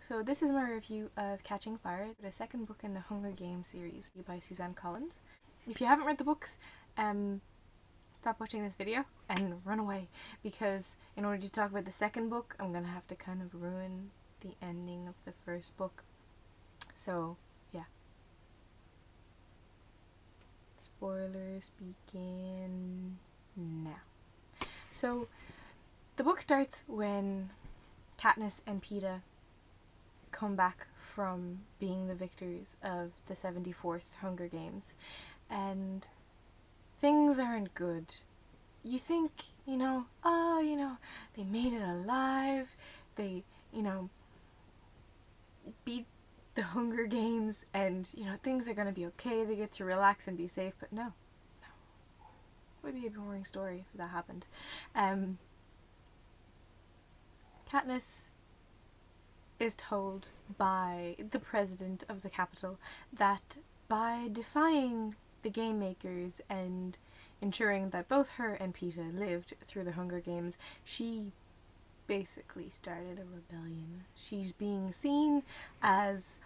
So this is my review of Catching Fire, the second book in the Hunger Games series by Suzanne Collins. If you haven't read the books, stop watching this video and run away, because in order to talk about the second book, I'm gonna have to kind of ruin the ending of the first book. So yeah. Spoilers begin now. So the book starts when Katniss and Peeta come back from being the victors of the 74th Hunger Games, and things aren't good. You think, they made it alive, they, beat the Hunger Games, and, things are gonna be okay, they get to relax and be safe, but no. It would be a boring story if that happened. Katniss is told by the president of the capital that by defying the game makers and ensuring that both her and Peeta lived through the Hunger Games, she basically started a rebellion. She's being seen as,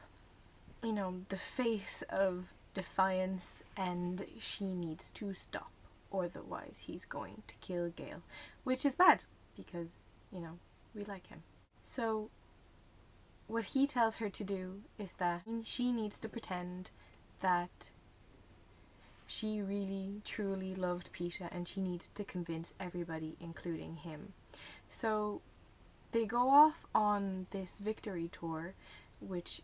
the face of defiance, and she needs to stop, otherwise he's going to kill Gale, which is bad because, we like him. So what he tells her to do is that she needs to pretend that she really truly loved Peeta, and she needs to convince everybody, including him. So they go off on this victory tour, which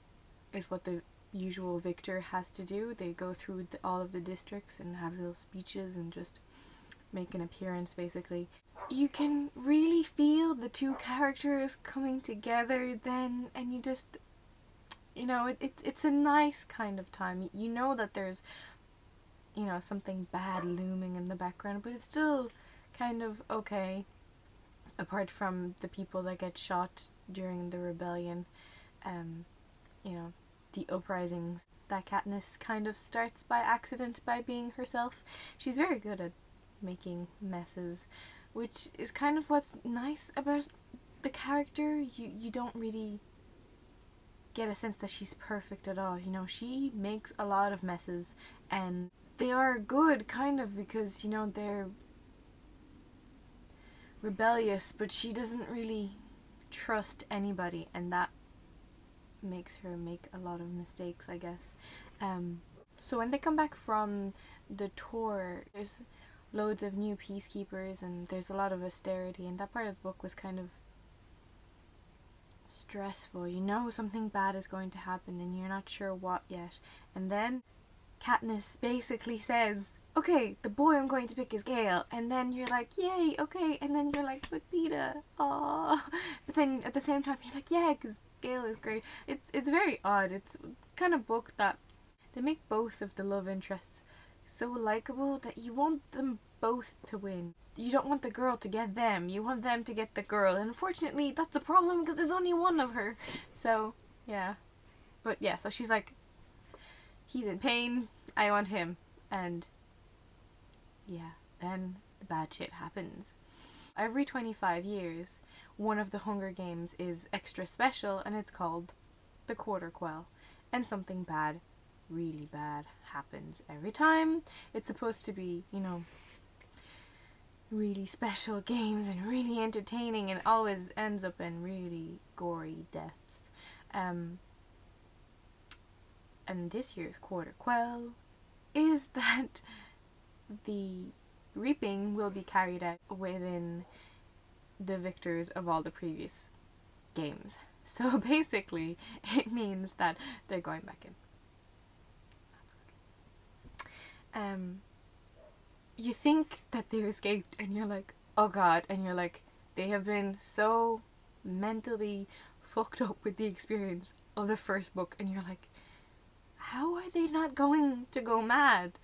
is what the usual victor has to do. They go through all of the districts and have little speeches and just make an appearance, basically. You can really feel the two characters coming together then, and you just, it's a nice kind of time. You know that there's, something bad looming in the background, but it's still kind of okay, apart from the people that get shot during the rebellion, the uprisings that Katniss kind of starts by accident by being herself. She's very good at making messes, which is kind of what's nice about the character. You don't really get a sense that she's perfect at all. She makes a lot of messes, and they are good, kind of, because, they're rebellious, but she doesn't really trust anybody, and that makes her make a lot of mistakes, I guess. So when they come back from the tour, there's loads of new peacekeepers, and there's a lot of austerity, and that part of the book was kind of stressful. Something bad is going to happen and you're not sure what yet, and then Katniss basically says, okay, the boy I'm going to pick is Gale, and then you're like, yay, okay, and then you're like, but Peeta, aww, but then at the same time you're like, yeah, because Gale is great. It's very odd. It's kind of book that they make both of the love interests so likable that you want them both to win. You don't want the girl to get them, you want them to get the girl, and unfortunately that's a problem because there's only one of her. So yeah, but yeah, so she's like, he's in pain, I want him, and yeah, then the bad shit happens. Every 25 years one of the Hunger Games is extra special, and it's called the Quarter Quell, and something bad, really bad, happens every time. It's supposed to be, really special games and really entertaining, and always ends up in really gory deaths. And this year's Quarter Quell is that the reaping will be carried out within the victors of all the previous games. So basically it means that they're going back in. You think that they've escaped, and you're like, oh god, and you're like, they have been so mentally fucked up with the experience of the first book, and you're like, how are they not going to go mad?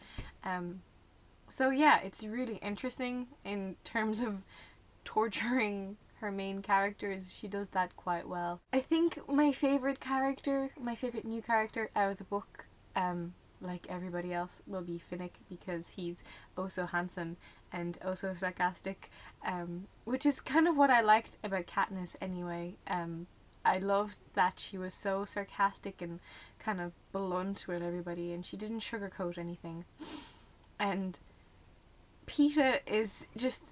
So yeah, it's really interesting in terms of torturing her main characters. She does that quite well. I think my favourite new character out of the book, like everybody else, will be Finnick, because he's oh so handsome and oh so sarcastic, which is kind of what I liked about Katniss anyway. I loved that she was so sarcastic and kind of blunt with everybody, and she didn't sugarcoat anything. And Peeta is just,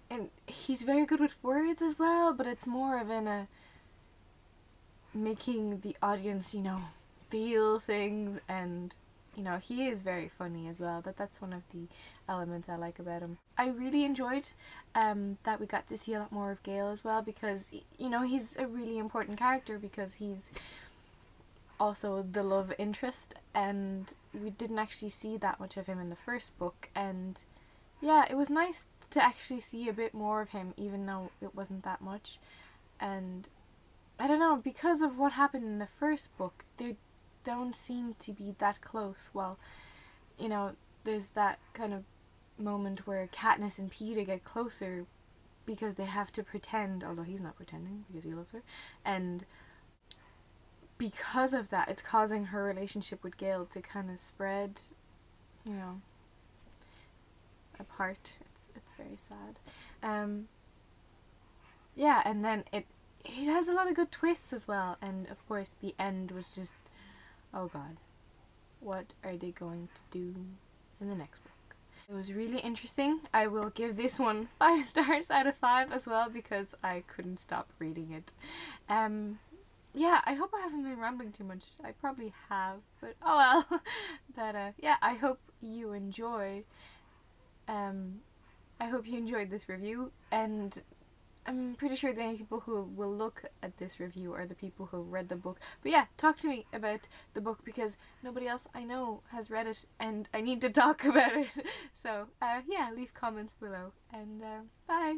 and he's very good with words as well, but it's more of in a making the audience, you know, feel things, and you know, he is very funny as well. That's one of the elements I like about him. I really enjoyed that we got to see a lot more of Gale as well, because, you know, he's a really important character because he's also the love interest, and we didn't actually see that much of him in the first book. And yeah, it was nice to actually see a bit more of him, even though it wasn't that much. And I don't know, because of what happened in the first book, they don't seem to be that close. Well, you know, there's that kind of moment where Katniss and Peeta get closer because they have to pretend, although he's not pretending because he loves her, and because of that, it's causing her relationship with Gale to kind of spread, you know, apart. It's very sad. Yeah, and then it has a lot of good twists as well, and of course the end was just, oh god, what are they going to do in the next book? It was really interesting. I will give this one 5 stars out of 5 as well, because I couldn't stop reading it. Yeah, I hope I haven't been rambling too much. I probably have, but oh well. But yeah, I hope you enjoyed. I hope you enjoyed this review, and I'm pretty sure the only people who will look at this review are the people who read the book. But yeah, talk to me about the book, because nobody else I know has read it and I need to talk about it. So yeah, leave comments below, and bye!